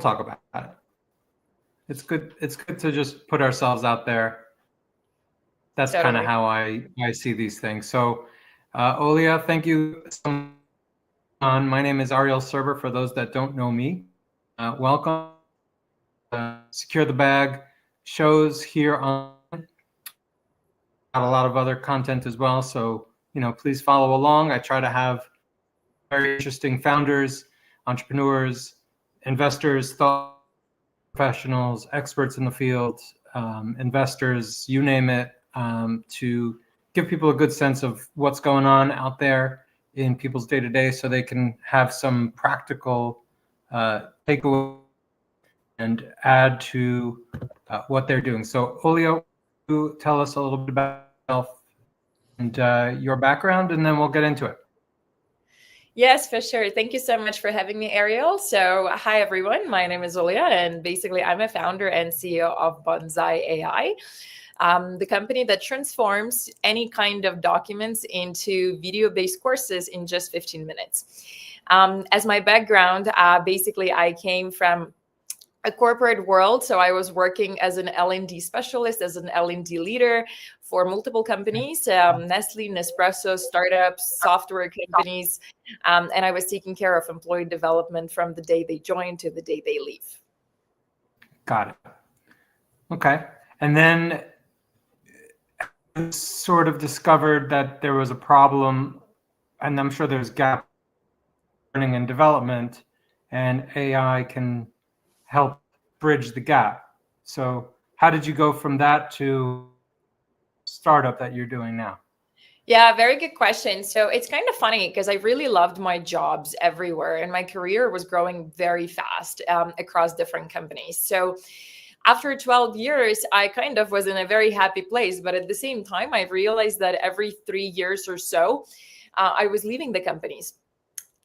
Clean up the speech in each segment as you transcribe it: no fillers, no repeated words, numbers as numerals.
talk about it. It's good. It's good to just put ourselves out there. That's kind of how I see these things. So, Olia, thank you so much. My name is Ariel Serber. For those that don't know me, welcome. Secure the Bag shows here on a lot of other content as well. So, please follow along. I try to have very interesting founders, entrepreneurs, investors, thought professionals, experts in the field, investors, you name it, to give people a good sense of what's going on out there in people's day-to-day so they can have some practical takeaway and add to what they're doing. So, Olia, you tell us a little bit about yourself and your background, and then we'll get into it. Yes, for sure. Thank you so much for having me, Ariel. So, hi, everyone. My name is Olia, and basically, I'm a founder and CEO of BonzAI, the company that transforms any kind of documents into video-based courses in just 15 minutes. As my background, basically, I came from a corporate world. So I was working as an L&D specialist, as an L&D leader for multiple companies, Nestle, Nespresso, startups, software companies. And I was taking care of employee development from the day they join to the day they leave. Got it. Okay. And then I sort of discovered that there was a problem, and I'm sure there's gap learning and development, and AI can help bridge the gap. So how did you go from that to startup that you're doing now? Yeah, very good question. So it's kind of funny because I really loved my jobs everywhere, and my career was growing very fast across different companies. So after 12 years, I kind of was in a very happy place. But at the same time, I realized that every 3 years or so, I was leaving the companies.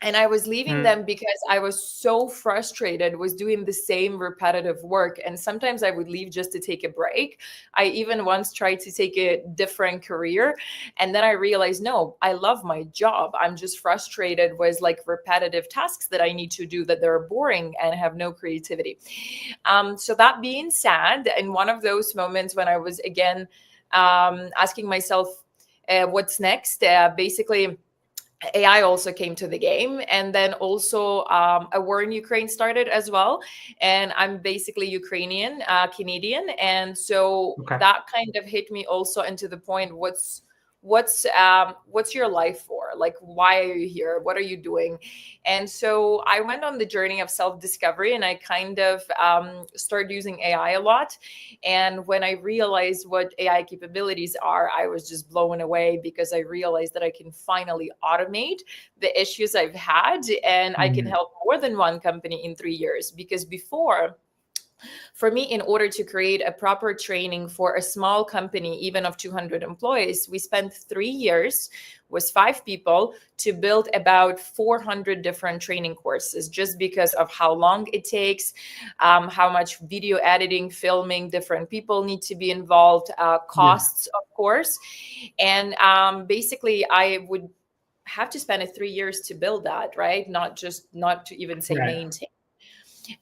And I was leaving them because I was so frustrated with doing the same repetitive work. And sometimes I would leave just to take a break. I even once tried to take a different career. And then I realized, no, I love my job. I'm just frustrated with like repetitive tasks that I need to do that they're boring and have no creativity. So that being said, in one of those moments when I was again asking myself, what's next? Basically, AI also came to the game, and then also a war in Ukraine started as well. And I'm basically Ukrainian, Canadian, and so that kind of hit me also into the point: what's your life for? Like, why are you here? What are you doing? And so I went on the journey of self-discovery, and I kind of started using AI a lot. And when I realized what AI capabilities are, I was just blown away because I realized that I can finally automate the issues I've had, and I can help more than one company in 3 years. Because before, for me, in order to create a proper training for a small company, even of 200 employees, we spent 3 years with 5 people to build about 400 different training courses, just because of how long it takes, how much video editing, filming, different people need to be involved, costs, of course. And basically, I would have to spend 3 years to build that, right? Not to even say maintain.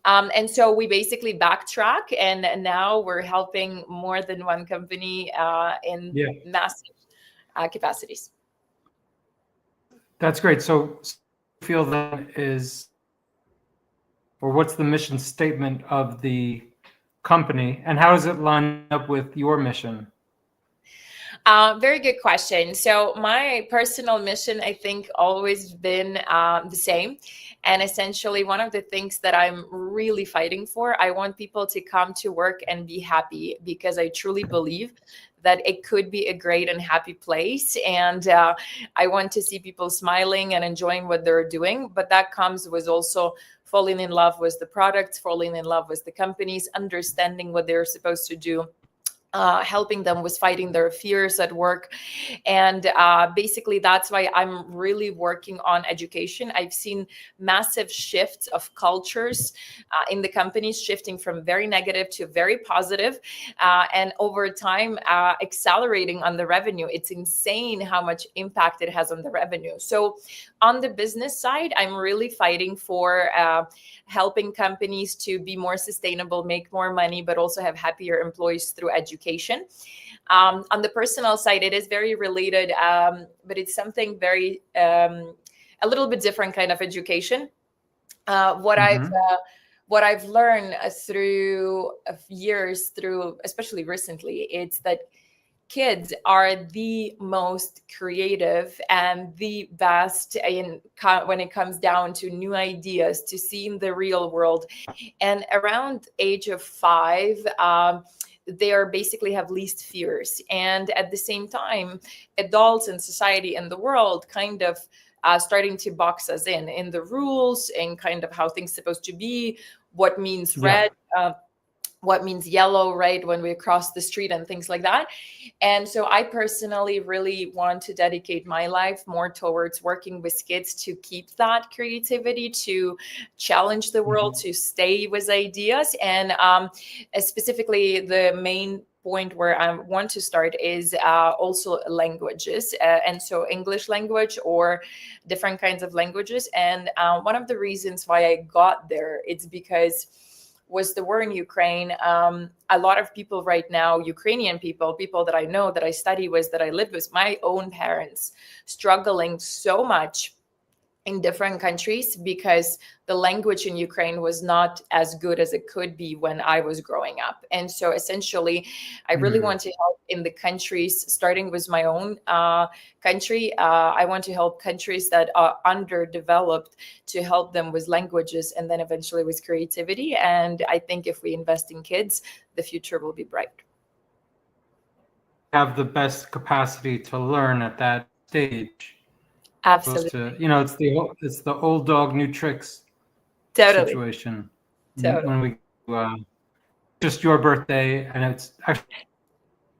And so we basically backtrack, and now we're helping more than one company in massive capacities. That's great. So feel that what's the mission statement of the company, and how does it line up with your mission? Very good question. So my personal mission, I think, always been the same. And essentially, one of the things that I'm really fighting for, I want people to come to work and be happy, because I truly believe that it could be a great and happy place. And I want to see people smiling and enjoying what they're doing. But that comes with also falling in love with the products, falling in love with the companies, understanding what they're supposed to do, helping them with fighting their fears at work. And basically, that's why I'm really working on education. I've seen massive shifts of cultures in the companies, shifting from very negative to very positive, and over time, accelerating on the revenue. It's insane how much impact it has on the revenue. So on the business side, I'm really fighting for helping companies to be more sustainable, make more money, but also have happier employees through education. On the personal side, it is very related, but it's something very a little bit different kind of education. What I've learned through years, through especially recently, it's that kids are the most creative and the best when it comes down to new ideas, to seeing the real world. And around age of 5, they are basically have least fears. And at the same time, adults in society and the world kind of starting to box us in the rules and kind of how things supposed to be, what means red, what means yellow, right, when we cross the street and things like that. And so I personally really want to dedicate my life more towards working with kids to keep that creativity, to challenge the world, to stay with ideas. And specifically, the main point where I want to start is also languages. And so English language or different kinds of languages. And one of the reasons why I got there, it's because was the war in Ukraine. A lot of people right now, Ukrainian people that I know, that I study with, that I live with, my own parents, struggling so much in different countries because the language in Ukraine was not as good as it could be when I was growing up. And so essentially, I really want to help in the countries, starting with my own country. I want to help countries that are underdeveloped, to help them with languages and then eventually with creativity. And I think if we invest in kids, the future will be bright. Have the best capacity to learn at that stage. Absolutely. To, it's the old dog, new tricks situation. Totally. When we just your birthday, and it's actually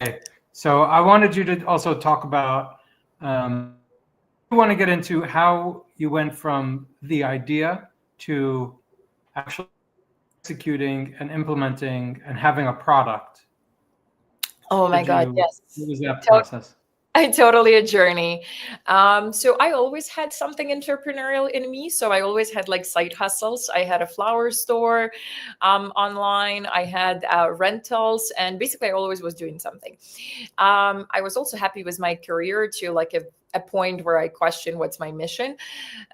okay. So I wanted you to also talk about. You want to get into how you went from the idea to actually executing and implementing and having a product. Oh my God, yes. What was that process? Totally a journey. So I always had something entrepreneurial in me. So I always had like side hustles. I had a flower store online. I had rentals, and basically I always was doing something. I was also happy with my career to like a point where I question what's my mission.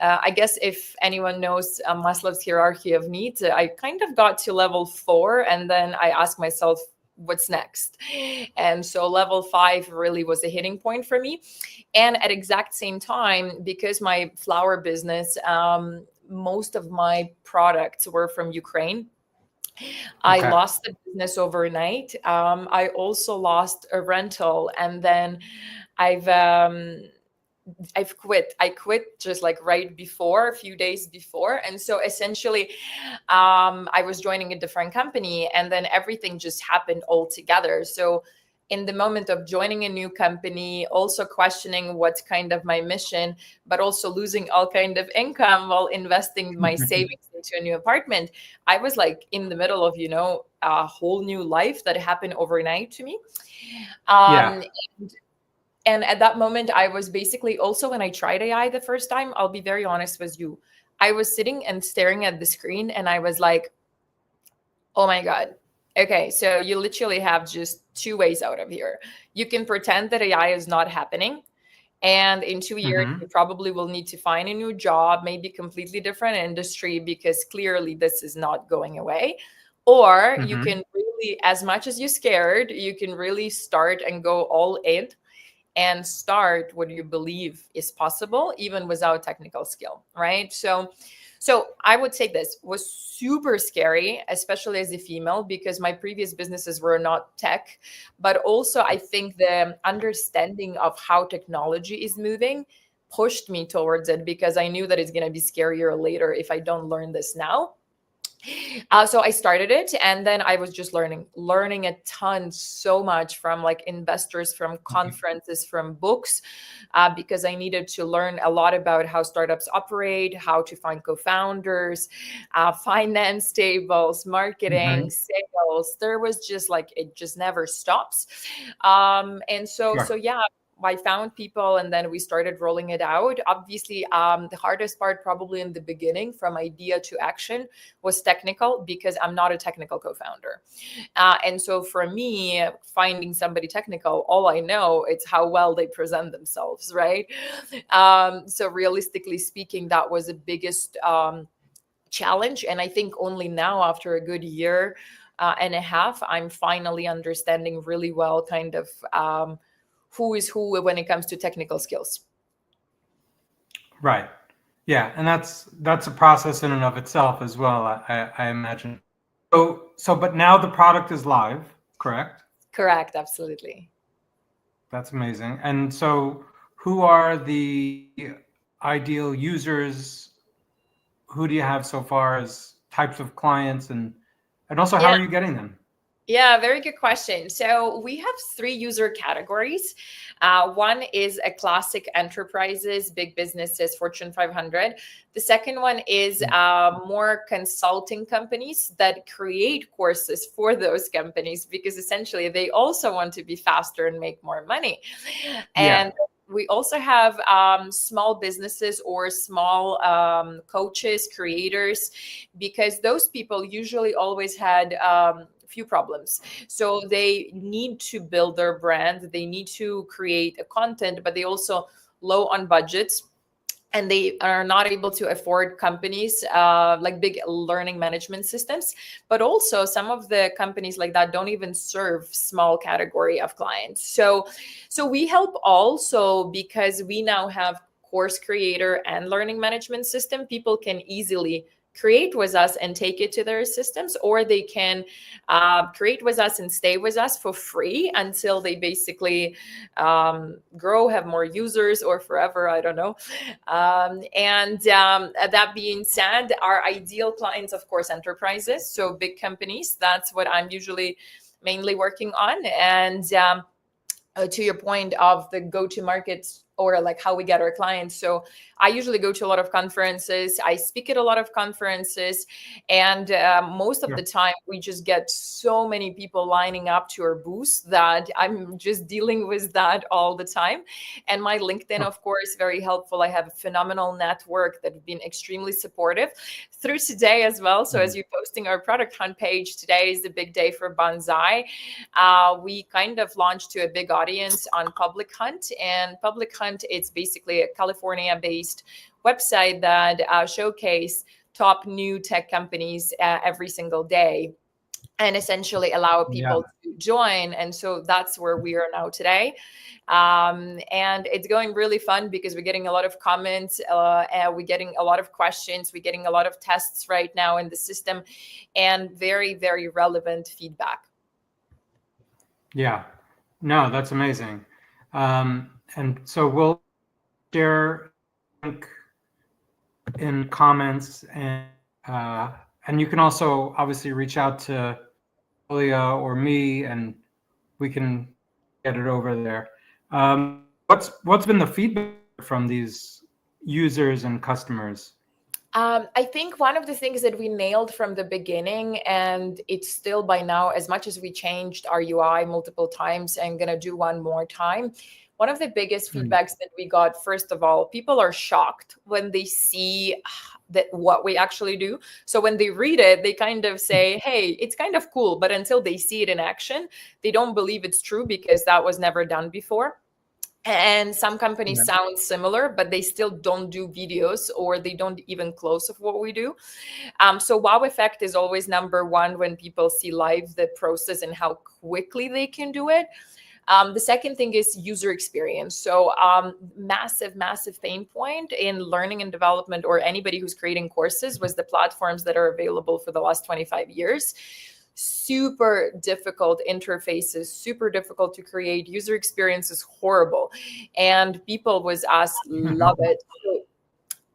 I guess if anyone knows Maslow's hierarchy of needs, I kind of got to level 4, and then I asked myself, what's next? And so level 5 really was a hitting point for me. And at exact same time, because my flower business, most of my products were from Ukraine, I lost the business overnight. I also lost a rental, and then I've quit. I quit just like right before, a few days before. And so essentially, I was joining a different company, and then everything just happened all together. So in the moment of joining a new company, also questioning what's kind of my mission, but also losing all kind of income while investing my savings into a new apartment, I was like in the middle of, a whole new life that happened overnight to me. And at that moment, I was basically also, when I tried AI the first time, I'll be very honest with you, I was sitting and staring at the screen, and I was like, oh my God. Okay, so you literally have just 2 ways out of here. You can pretend that AI is not happening, and in 2 years, you probably will need to find a new job, maybe completely different industry, because clearly this is not going away. Or you can really, as much as you're scared, you can really start and go all in and start what you believe is possible, even without technical skill, right? So I would say this was super scary, especially as a female, because my previous businesses were not tech, but also I think the understanding of how technology is moving pushed me towards it, because I knew that it's going to be scarier later if I don't learn this now. So I started it, and then I was just learning a ton, so much from like investors, from conferences, from books, because I needed to learn a lot about how startups operate, how to find co-founders, finance tables, marketing, sales. There was just like, it just never stops. And so yeah, I found people, and then we started rolling it out. Obviously, the hardest part probably in the beginning, from idea to action, was technical, because I'm not a technical co-founder. And so for me, finding somebody technical, all I know is how well they present themselves, right? So realistically speaking, that was the biggest challenge. And I think only now, after a good year and a half, I'm finally understanding really well kind of who is who when it comes to technical skills. Right. Yeah, and that's a process in and of itself as well, I imagine. But now the product is live, correct? Correct, absolutely. That's amazing. And so who are the ideal users? Who do you have so far as types of clients, and also how are you getting them? Yeah, very good question. So we have 3 user categories. One is a classic enterprises, big businesses, Fortune 500. The second one is more consulting companies that create courses for those companies, because essentially they also want to be faster and make more money. And we also have small businesses or small coaches, creators, because those people usually always had few problems. So they need to build their brand, they need to create a content, but they also low on budgets, and they are not able to afford companies like big learning management systems. But also some of the companies like that don't even serve small category of clients. So we help also, because we now have course creator and learning management system. People can easily create with us and take it to their systems, or they can create with us and stay with us for free until they basically grow, have more users, or forever, I don't know. That being said, our ideal clients, of course, enterprises, so big companies. That's what I'm usually mainly working on. And to your point of the go-to-markets, or like how we get our clients. So I usually go to a lot of conferences. I speak at a lot of conferences. And most of the time, we just get so many people lining up to our booths that I'm just dealing with that all the time. And my LinkedIn, of course, very helpful. I have a phenomenal network that have been extremely supportive through today as well. So as you're posting our product hunt page, today is a big day for BonzAI. We kind of launched to a big audience on Public Hunt. And Public Hunt, it's basically a California-based website that showcase top new tech companies every single day, and essentially allow people to join. And so that's where we are now today. And it's going really fun, because we're getting a lot of comments, and we're getting a lot of questions, we're getting a lot of tests right now in the system, and very, very relevant feedback. Yeah, no, that's amazing. And so we'll share link in comments, and you can also obviously reach out to Olia or me, and we can get it over there. What's been the feedback from these users and customers? I think one of the things that we nailed from the beginning, and it's still by now, as much as we changed our UI multiple times and gonna do one more time, one of the biggest feedbacks that we got, first of all, people are shocked when they see that what we actually do. So when they read it, they kind of say, hey, it's kind of cool. But until they see it in action, they don't believe it's true, because that was never done before. And some companies sound similar, but they still don't do videos, or they don't even close of what we do. So wow effect is always number one when people see live the process and how quickly they can do it. The second thing is user experience. So massive pain point in learning and development, or anybody who's creating courses, was the platforms that are available for the last 25 years. Super difficult interfaces, super difficult to create. User experience is horrible. And people with us love it.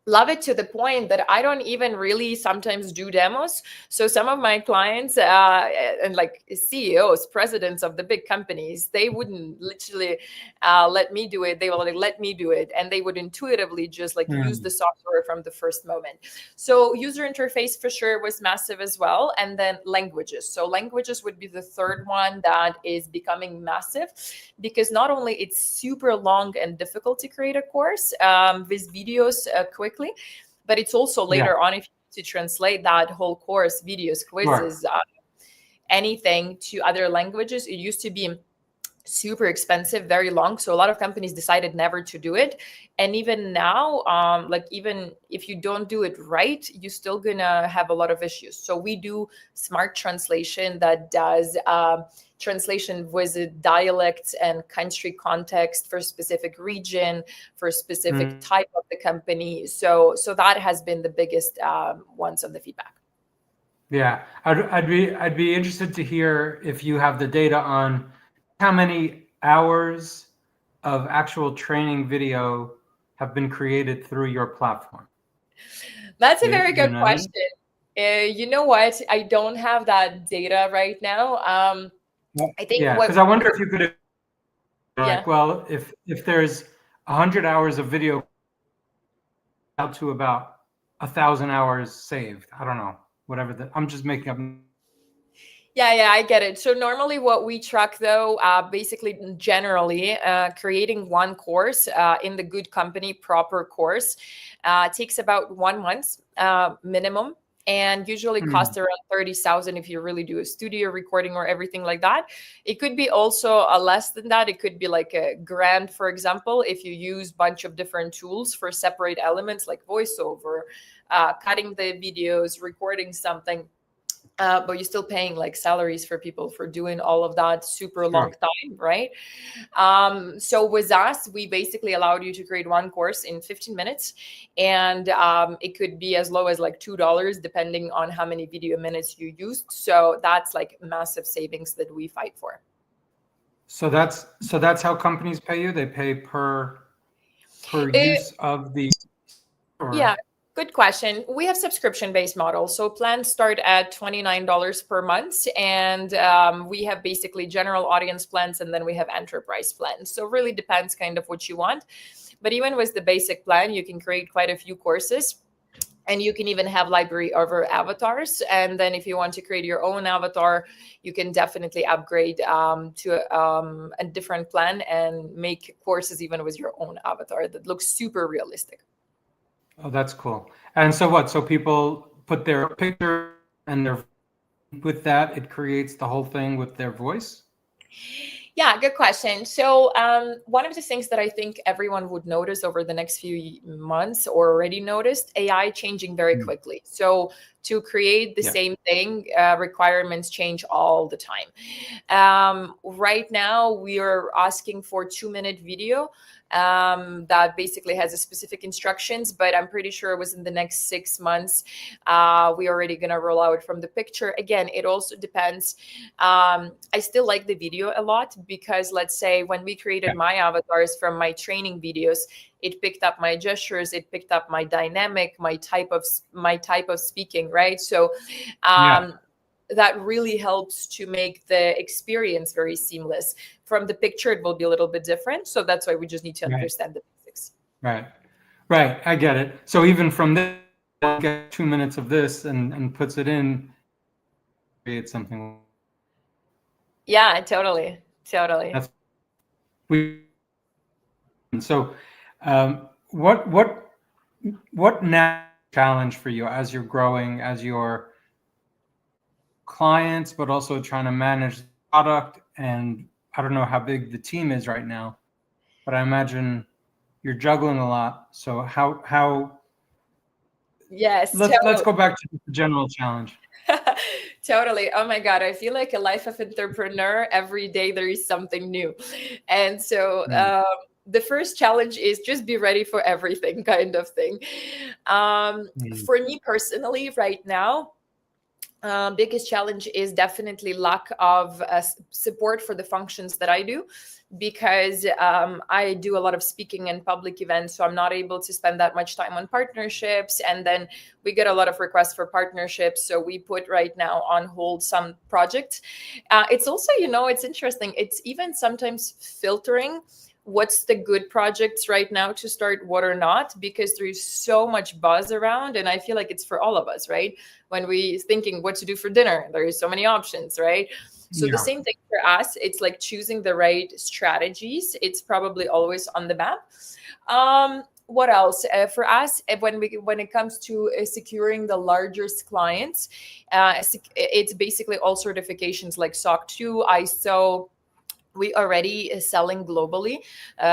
love it to the point that I don't even really sometimes do demos. So some of my clients and like CEOs, presidents of the big companies, they wouldn't literally let me do it. They will like, let me do it, and they would intuitively just like use the software from the first moment. So user interface for sure was massive as well, and then languages. So languages would be the third one that is becoming massive, because not only it's super long and difficult to create a course with videos quickly, but it's also later on, if you need to translate that whole course, videos, quizzes, anything to other languages, it used to be super expensive, very long. So a lot of companies decided never to do it. And even now, like even if you don't do it right, you're still gonna have a lot of issues. So we do smart translation that does translation with dialects and country context for specific region, for specific type of the company. So that has been the biggest ones of the feedback. Yeah, I'd be interested to hear if you have the data on how many hours of actual training video have been created through your platform. That's a very good question. You know what? I don't have that data right now. I think because I wonder if you could, like, well, if there's 100 hours of video out to about 1,000 hours saved. I don't know, whatever I'm just making up. Yeah, I get it. So normally what we track though, basically generally creating one course in the good company, proper course, takes about 1 month minimum, and usually costs around 30,000 if you really do a studio recording or everything like that. It could be also less than that. It could be like $1,000, for example, if you use a bunch of different tools for separate elements like voiceover, cutting the videos, recording something. But you're still paying like salaries for people for doing all of that super long time, right? So with us, we basically allowed you to create one course in 15 minutes, and it could be as low as like $2 depending on how many video minutes you used. So that's like massive savings that we fight for. So that's how companies pay you? They pay per use of the. Yeah. Good question. We have subscription-based models. So plans start at $29 per month. And we have basically general audience plans, and then we have enterprise plans. So really depends kind of what you want. But even with the basic plan, you can create quite a few courses. And you can even have library over avatars. And then if you want to create your own avatar, you can definitely upgrade to a different plan and make courses even with your own avatar that looks super realistic. Oh, that's cool. And so what? So people put their picture and with that, it creates the whole thing with their voice? Yeah, good question. So one of the things that I think everyone would notice over the next few months, or already noticed, AI changing very quickly. So to create the same thing, requirements change all the time. Right now, we are asking for 2-minute video that basically has a specific instructions, but I'm pretty sure within the next 6 months, we're already going to roll out from the picture. Again, it also depends. I still like the video a lot, because let's say when we created my avatars from my training videos, it picked up my gestures, it picked up my dynamic, my type of speaking, right? So that really helps to make the experience very seamless. From the picture, it will be a little bit different. So that's why we just need to understand the basics. Right. I get it. So even from this, I'll get 2 minutes of this and puts it in, create something. Yeah, totally. So what now challenge for you as you're growing, as your clients, but also trying to manage the product? And I don't know how big the team is right now, but I imagine you're juggling a lot. So how Yes, let's go back to the general challenge. Totally. Oh my God. I feel like a life of entrepreneur, every day there is something new. And so the first challenge is just be ready for everything, kind of thing. For me personally, right now, Biggest challenge is definitely lack of support for the functions that I do, because I do a lot of speaking and public events, so I'm not able to spend that much time on partnerships. And then we get a lot of requests for partnerships, so we put right now on hold some projects. It's also, it's interesting. It's even sometimes filtering what's the good projects right now to start, what or not, because there's so much buzz around, and I feel like it's for all of us, right? When we thinking what to do for dinner, there is so many options, right? So the same thing for us. It's like choosing the right strategies. It's probably always on the map. What else for us? When it comes to securing the largest clients, it's basically all certifications like SOC 2, ISO. We already selling globally,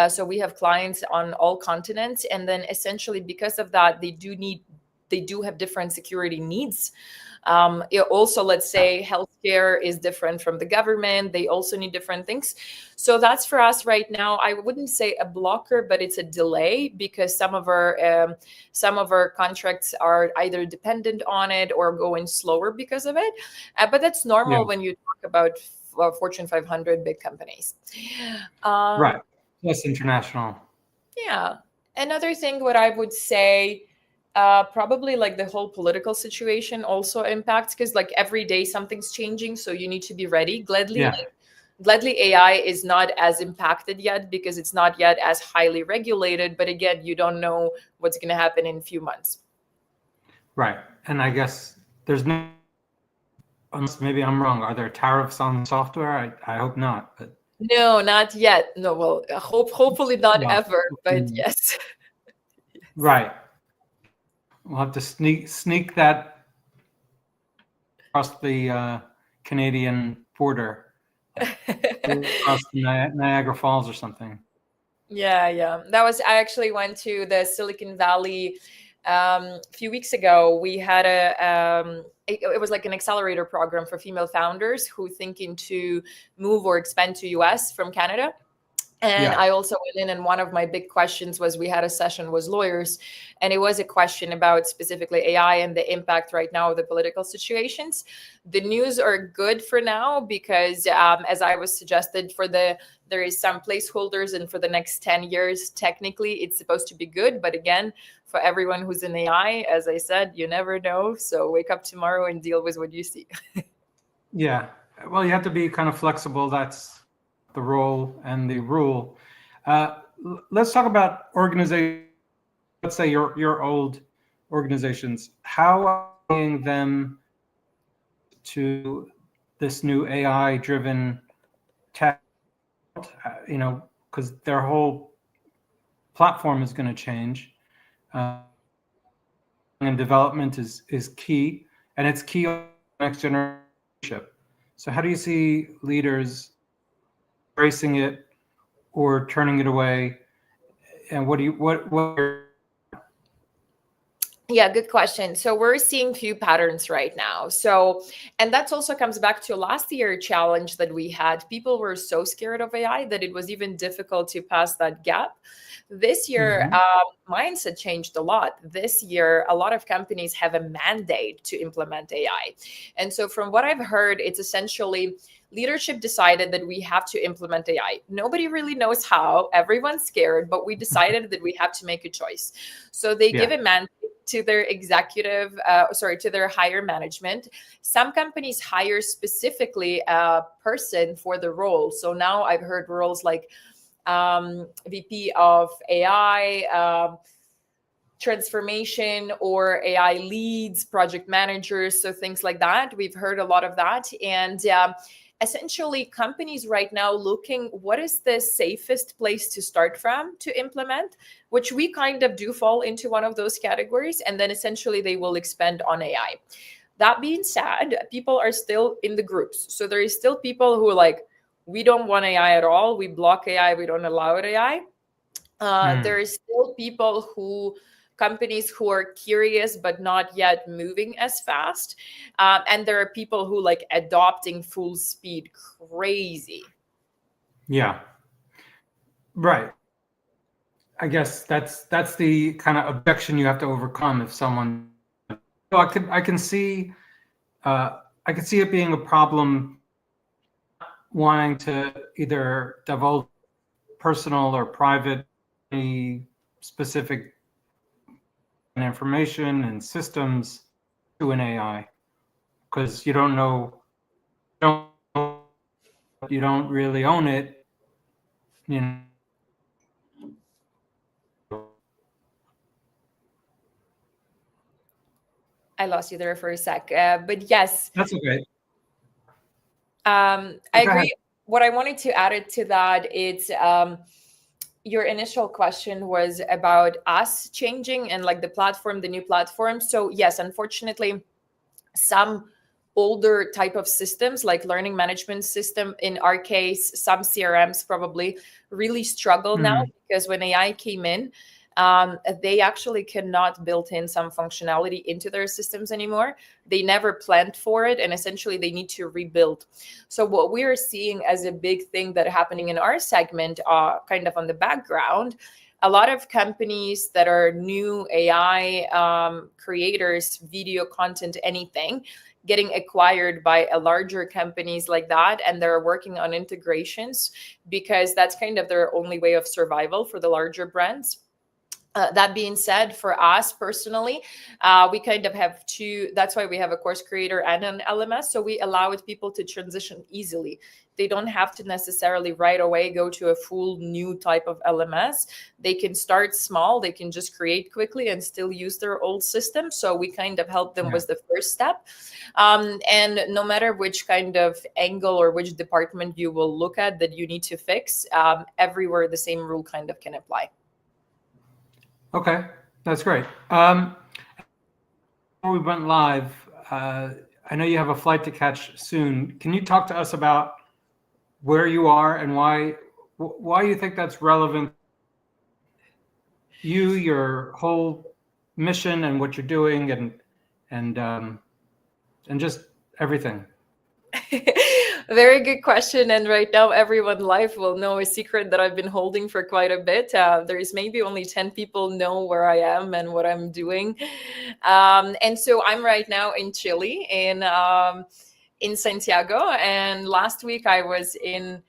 so we have clients on all continents, and then essentially because of that, they do have different security needs. Also, let's say healthcare is different from the government. They also need different things. So that's for us right now. I wouldn't say a blocker, but it's a delay, because some of our contracts are either dependent on it or going slower because of it. But that's normal when you talk about Fortune 500 big companies. Right. Plus international. Yeah. Another thing, what I would say, probably like the whole political situation also impacts, because like every day something's changing, so you need to be ready. Gladly AI is not as impacted yet because it's not yet as highly regulated, but again, you don't know what's going to happen in a few months. Right. And I guess there's no, unless maybe I'm wrong, are there tariffs on software? I hope not, but no, not yet. No, well, hopefully not ever, but yes. Right. We'll have to sneak that across the Canadian border, across the Niagara Falls or something. Yeah. I actually went to the Silicon Valley a few weeks ago. We had it was like an accelerator program for female founders who thinking to move or expand to US from Canada. And I also went in, and one of my big questions was, we had a session with lawyers, and it was a question about specifically AI and the impact right now of the political situations. The news are good for now because, as I was suggested, there is some placeholders, and for the next 10 years, technically, it's supposed to be good. But again, for everyone who's in AI, as I said, you never know. So wake up tomorrow and deal with what you see. Yeah. Well, you have to be kind of flexible. That's the role and the rule. Let's talk about organization. Let's say your old organizations. How are you bringing them to this new AI-driven tech? Because their whole platform is going to change, and development is key, and it's key on next generation. So, how do you see leaders embracing it or turning it away? And what? Yeah, good question. So we're seeing few patterns right now. And that also comes back to last year challenge that we had. People were so scared of AI that it was even difficult to pass that gap. This year, mindset changed a lot. This year, a lot of companies have a mandate to implement AI. And so from what I've heard, it's essentially leadership decided that we have to implement AI. Nobody really knows how. Everyone's scared, but we decided that we have to make a choice. So they give a mandate to their to their higher management. Some companies hire specifically a person for the role. So now I've heard roles like VP of AI, transformation, or AI leads, project managers, so things like that. We've heard a lot of that. And essentially, companies right now looking what is the safest place to start from to implement, which we kind of do fall into one of those categories. And then essentially they will expand on AI. That being said, people are still in the groups. So there is still people who are like, we don't want AI at all. We block AI. We don't allow AI. There is still companies who are curious but not yet moving as fast, and there are people who like adopting full speed crazy. Yeah, right. I guess that's the kind of objection you have to overcome if someone. I can see I could see it being a problem wanting to either divulge personal or private any specific information and systems to an AI, because you don't know, you don't really own it, you know. I lost you there for a sec, but yes. That's okay. I agree. What I wanted to add it to that, it's your initial question was about us changing and like the platform, the new platform. So yes, unfortunately, some older type of systems like learning management system, in our case, some CRMs probably really struggle now, because when AI came in, they actually cannot build in some functionality into their systems anymore. They never planned for it, and essentially they need to rebuild. So what we are seeing as a big thing that happening in our segment, kind of on the background, a lot of companies that are new AI creators, video content, anything, getting acquired by a larger companies like that, and they're working on integrations because that's kind of their only way of survival for the larger brands. That being said, for us personally, we kind of have two. That's why we have a course creator and an LMS. So we allow people to transition easily. They don't have to necessarily right away go to a full new type of LMS. They can start small. They can just create quickly and still use their old system. So we kind of help them with the first step. And no matter which kind of angle or which department you will look at that you need to fix, everywhere the same rule kind of can apply. Okay, that's great. Before we went live, I know you have a flight to catch soon. Can you talk to us about where you are and why you think that's relevant? Your whole mission and what you're doing, and just everything. Very good question. And right now, everyone live will know a secret that I've been holding for quite a bit. There is maybe only 10 people know where I am and what I'm doing. And so I'm right now in Chile, in Santiago. And last week I was in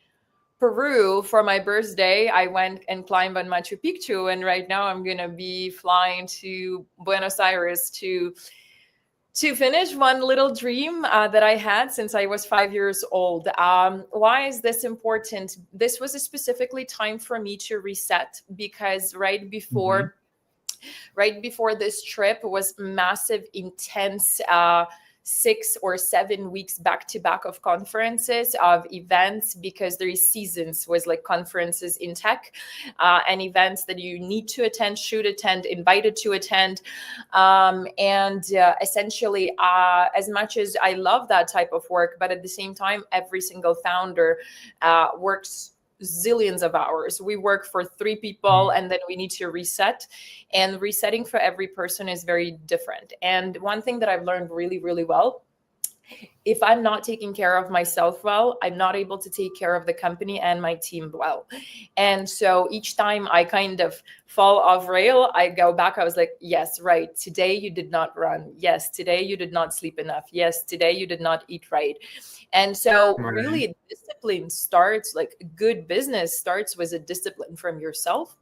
Peru for my birthday. I went and climbed on Machu Picchu. And right now I'm going to be flying to Buenos Aires to finish one little dream that I had since I was 5 years old. Why is this important? This was a specifically time for me to reset, because right before this trip was massive, intense 6 or 7 weeks back to back of conferences, of events, because there is seasons with like conferences in tech and events that you need to attend, should attend, invited to attend. Essentially, as much as I love that type of work, but at the same time, every single founder works zillions of hours. We work for 3 people and then we need to reset, and resetting for every person is very different. And one thing that I've learned really, really well, if I'm not taking care of myself well, I'm not able to take care of the company and my team well. And so each time I kind of fall off rail, I go back. I was like, yes, right. Today you did not run. Yes. Today you did not sleep enough. Yes. Today you did not eat right. And so really discipline starts, like good business starts with a discipline from yourself.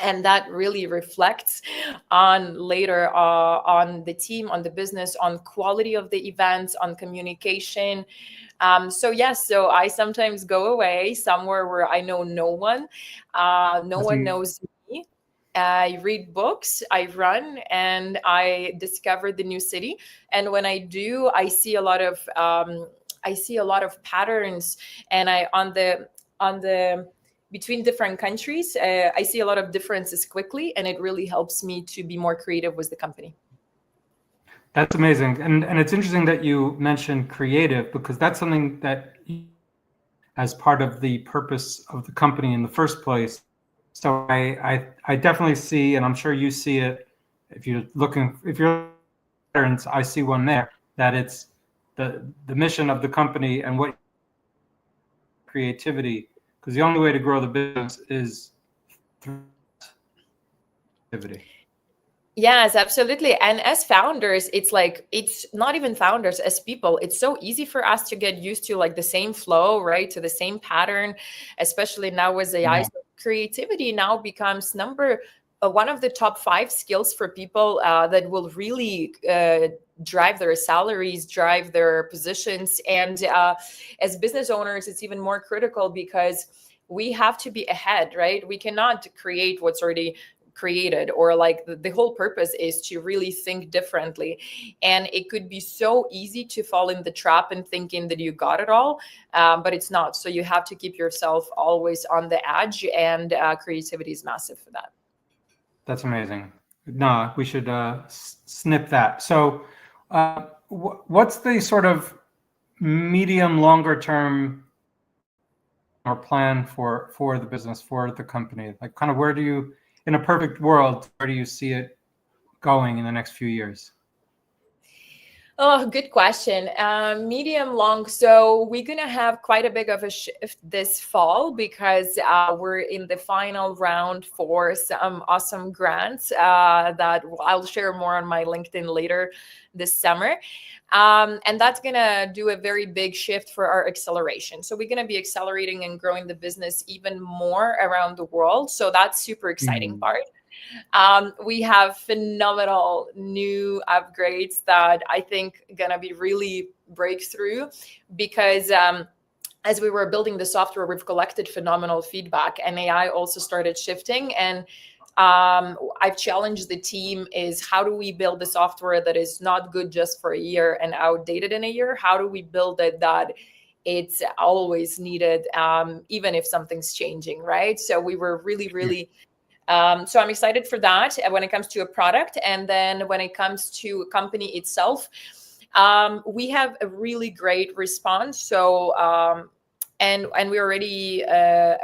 And that really reflects on later on the team, on the business, on quality of the events, on communication. So I sometimes go away somewhere where I know no one. No one knows me. I read books, I run, and I discover the new city. And when I do, I see a lot of patterns, and on the between different countries, I see a lot of differences quickly, and it really helps me to be more creative with the company. That's amazing. And it's interesting that you mentioned creative, because that's something that as part of the purpose of the company in the first place. So I definitely see, and I'm sure you see it, if you're I see one there, that it's the mission of the company and what creativity, because the only way to grow the business is through creativity. Yes, absolutely. And as founders, it's like, it's not even founders, as people, it's so easy for us to get used to like the same flow, right? To the same pattern, especially now with AI. Yeah. So creativity now becomes one of the top 5 skills for people that will really drive their salaries, drive their positions. And as business owners, it's even more critical because we have to be ahead, right? We cannot create what's already created, or like the whole purpose is to really think differently. And it could be so easy to fall in the trap and thinking that you got it all, but it's not. So you have to keep yourself always on the edge, and creativity is massive for that. That's amazing. No, we should snip that. So, what's the sort of medium, longer term or plan for the business, for the company? Like, kind of, where do you, in a perfect world, where do you see it going in the next few years? Oh, good question. Medium long. So we're gonna have quite a bit of a shift this fall, because we're in the final round for some awesome grants that I'll share more on my LinkedIn later this summer. And that's gonna do a very big shift for our acceleration. So we're gonna be accelerating and growing the business even more around the world. So that's super exciting part. We have phenomenal new upgrades that I think gonna be really breakthrough, because as we were building the software, we've collected phenomenal feedback, and AI also started shifting. And I've challenged the team is, how do we build the software that is not good just for a year and outdated in a year? How do we build it that it's always needed, even if something's changing, right? So we were really so I'm excited for that when it comes to a product. And then when it comes to a company itself, we have a really great response. So and we're already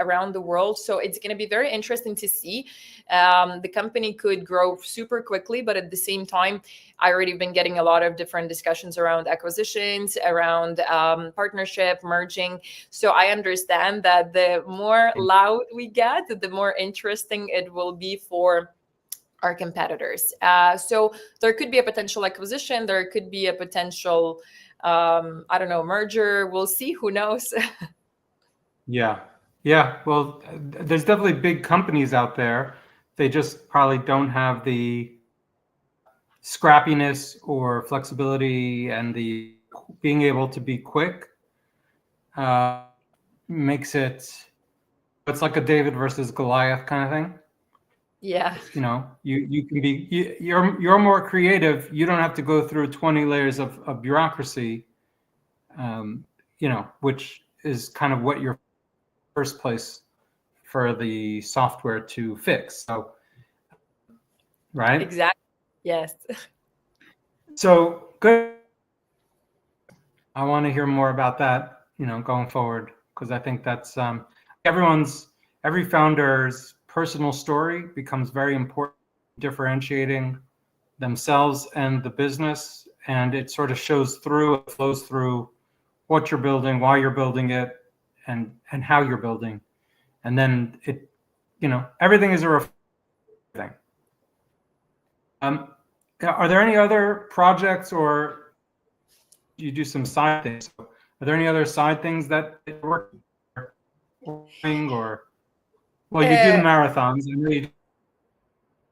around the world. So it's going to be very interesting to see. The company could grow super quickly, but at the same time, I already been getting a lot of different discussions around acquisitions, around partnership, merging. So I understand that the more loud we get, the more interesting it will be for our competitors. So there could be a potential acquisition. There could be a potential, I don't know, merger. We'll see. Who knows? Yeah. Yeah. Well, there's definitely big companies out there. They just probably don't have the scrappiness or flexibility, and the being able to be quick makes it's like a David versus Goliath kind of thing. Yeah. You know, you can be, you're more creative. You don't have to go through 20 layers of bureaucracy, you know, which is kind of what your first place for the software to fix. So, right. Exactly. Yes. So good. I want to hear more about that, you know, going forward, because I think that's every founder's personal story becomes very important, differentiating themselves and the business, and it sort of shows through, it flows through what you're building, why you're building it, and how you're building, and then it, you know, everything is a reflection. Are there any other projects, or you do some side things? Are there any other side things that you're working, or, well, you do the Uh, marathons. I know you do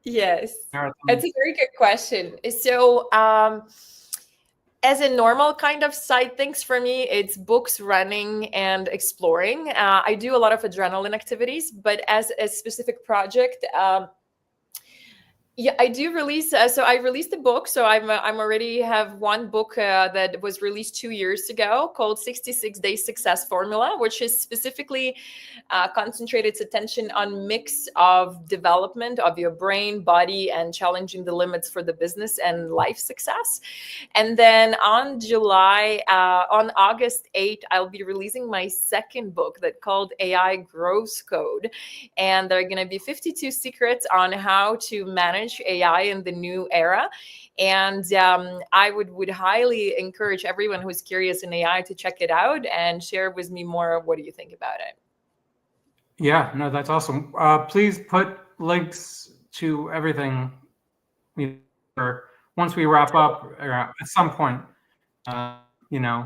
yes, marathons. it's a very good question. So, as a normal kind of side things for me, it's books, running, and exploring. I do a lot of adrenaline activities, but as a specific project, yeah, I do release. So I released a book. So I'm already have one book that was released 2 years ago called 66 Day Success Formula, which is specifically concentrated its attention on mix of development of your brain, body, and challenging the limits for the business and life success. And then on August 8th, I'll be releasing my second book that called AI Growth Code, and there are going to be 52 secrets on how to manage AI in the new era. And I would highly encourage everyone who's curious in AI to check it out and share with me more. What do you think about it? Yeah, no, that's awesome. Please put links to everything or once we wrap up, or at some point,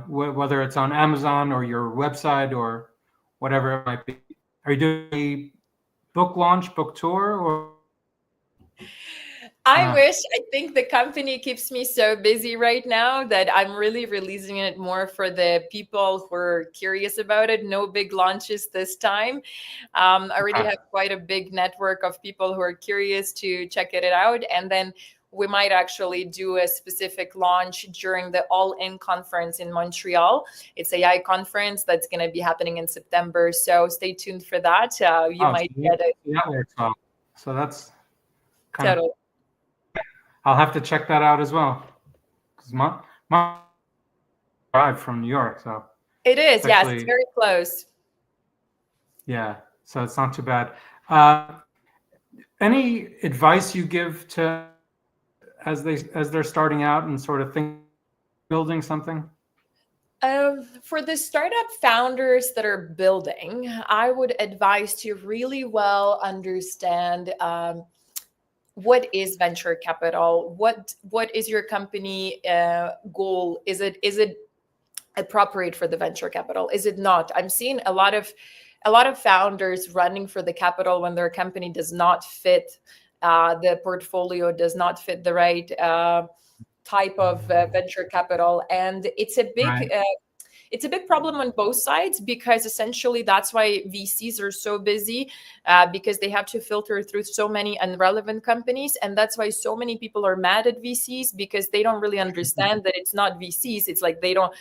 whether it's on Amazon or your website or whatever it might be. Are you doing a book launch, book tour, or? I wish. I think the company keeps me so busy right now that I'm really releasing it more for the people who are curious about it. No big launches this time. I already have quite a big network of people who are curious to check it out. And then we might actually do a specific launch during the All In conference in Montreal. It's AI conference that's going to be happening in September. So stay tuned for that. You might get it. That works well. So that's kind totally. I'll have to check that out as well. Because my drive from New York, so it is. Yes, it's very close. Yeah, so it's not too bad. Any advice you give to as they're starting out and sort of building something? For the startup founders that are building, I would advise to really well understand what is venture capital. What is your company goal? Is it appropriate for the venture capital? Is it not? I'm seeing a lot of founders running for the capital when their company does not fit the portfolio, does not fit the right type of venture capital, and it's a big problem on both sides, because essentially that's why VCs are so busy, because they have to filter through so many irrelevant companies. And that's why so many people are mad at VCs, because they don't really understand that it's not VCs. It's like they don't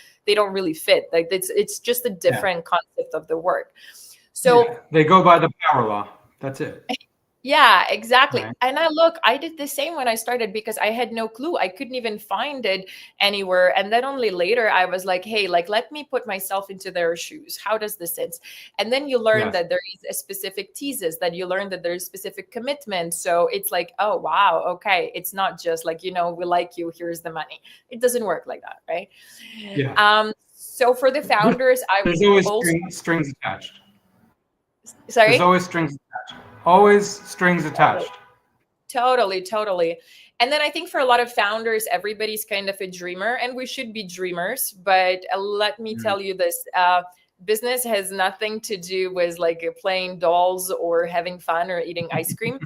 really fit. Like it's just a different concept of the work. So they go by the power law. That's it. Yeah, exactly. Right. And I did the same when I started, because I had no clue. I couldn't even find it anywhere. And then only later I was like, hey, let me put myself into their shoes. How does this sit? And then you learn that there is a specific thesis, that you learn that there's specific commitment. So it's like, oh, wow. Okay. It's not just like, we like you, here's the money. It doesn't work like that. Right. Yeah. So for the founders, there's always strings attached. Sorry? There's always strings attached. Always strings attached. Totally. And then I think for a lot of founders, everybody's kind of a dreamer, and we should be dreamers. But let me tell you this, business has nothing to do with playing dolls or having fun or eating ice cream.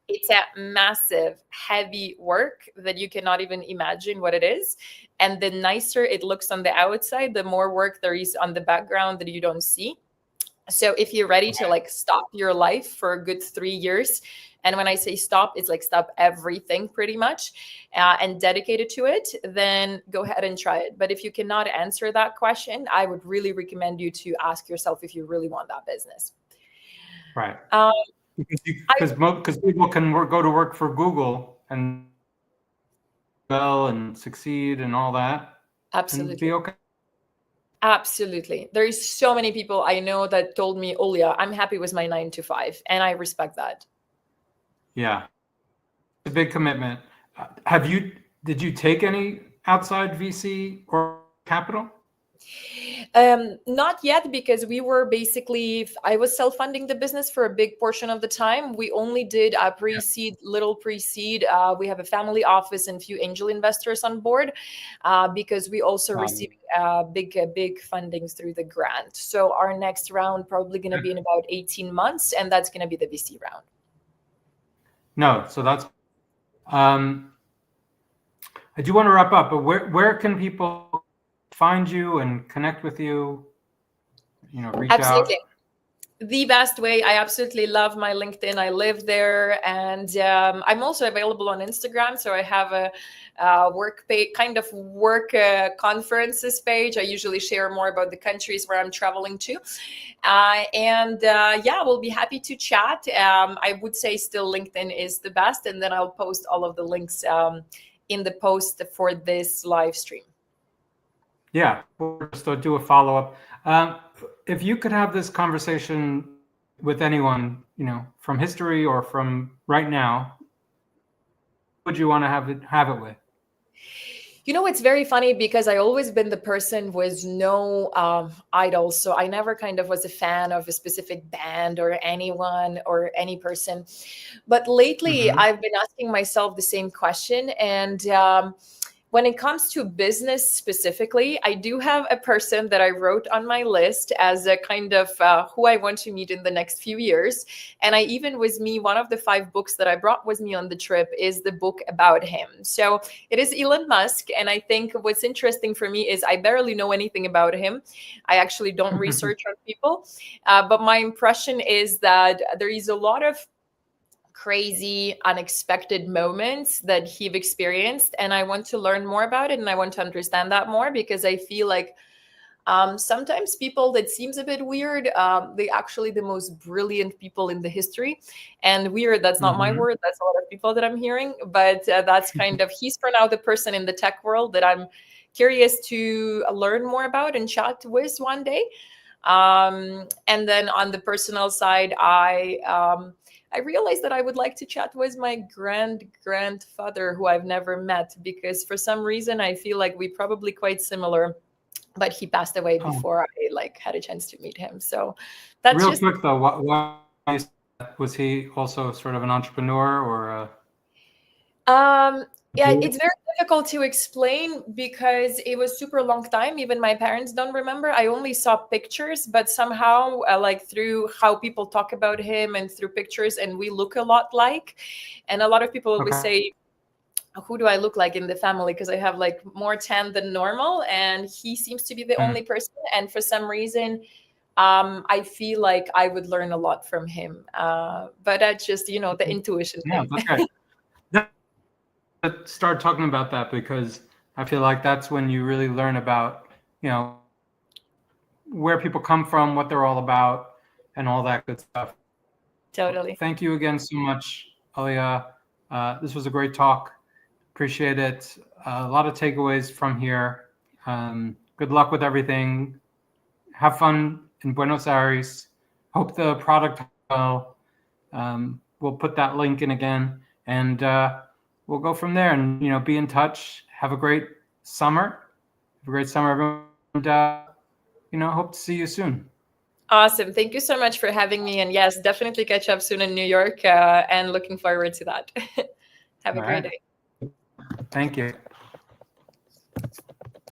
It's a massive, heavy work that you cannot even imagine what it is. And the nicer it looks on the outside, the more work there is on the background that you don't see. So if you're ready to stop your life for a good 3 years, and when I say stop, it's stop everything pretty much, and dedicate it to it, then go ahead and try it. But if you cannot answer that question, I would really recommend you to ask yourself if you really want that business. Right. Because people can go to work for Google and succeed and all that. Absolutely. And be okay. Absolutely. There is so many people I know that told me, Olia, I'm happy with my 9 to 5. And I respect that. Yeah. It's a big commitment. Did you take any outside VC or capital? Not yet, because I was self-funding the business for a big portion of the time. We only did a pre-seed, little pre-seed. We have a family office and few angel investors on board, because we also receive big fundings through the grant. So our next round probably going to be in about 18 months, and that's going to be the VC round. No, so that's. I do want to wrap up, but where can people find you and connect with you? Reach Absolutely. out. The best way. I absolutely love my LinkedIn. I live there, and I'm also available on Instagram. So I have a work conferences page. I usually share more about the countries where I'm traveling to, we'll be happy to chat. I would say still LinkedIn is the best, and then I'll post all of the links in the post for this live stream. Yeah, we'll just do a follow-up. If you could have this conversation with anyone, from history or from right now, who would you want to have it with? You know, it's very funny because I always been the person with no idols. So I never kind of was a fan of a specific band or anyone or any person. But lately, I've been asking myself the same question. And when it comes to business specifically, I do have a person that I wrote on my list as a kind of who I want to meet in the next few years. And I even with me, one of the 5 books that I brought with me on the trip is the book about him. So it is Elon Musk. And I think what's interesting for me is I barely know anything about him. I actually don't research on people. But my impression is that there is a lot of crazy, unexpected moments that he've experienced. And I want to learn more about it. And I want to understand that more because I feel like sometimes people that seems a bit weird, they actually the most brilliant people in the history. And weird, that's not my word. That's a lot of people that I'm hearing. But that's kind of, he's for now the person in the tech world that I'm curious to learn more about and chat with one day. And then on the personal side, I realized that I would like to chat with my grandfather who I've never met because for some reason I feel like we probably quite similar, but he passed away before I had a chance to meet him. So that's real quick though. Why was he also sort of an entrepreneur or? Yeah, it's very difficult to explain because it was super long time. Even my parents don't remember. I only saw pictures, but somehow through how people talk about him and through pictures, and we look a lot like. And a lot of people always say, who do I look like in the family? Because I have more tan than normal. And he seems to be the only person. And for some reason, I feel like I would learn a lot from him. But that's just, the intuition thing. Yeah, that's right. Start talking about that because I feel like that's when you really learn about, where people come from, what they're all about, and all that good stuff. Totally. Thank you again so much, Olia. This was a great talk. Appreciate it. A lot of takeaways from here. Good luck with everything. Have fun in Buenos Aires. Hope the product well. We'll put that link in again, and we'll go from there. And be in touch. Have a great summer. Have a great summer, everyone. And hope to see you soon. Awesome. Thank you so much for having me. And yes, definitely catch up soon in New York and looking forward to that. Have a great day. Thank you.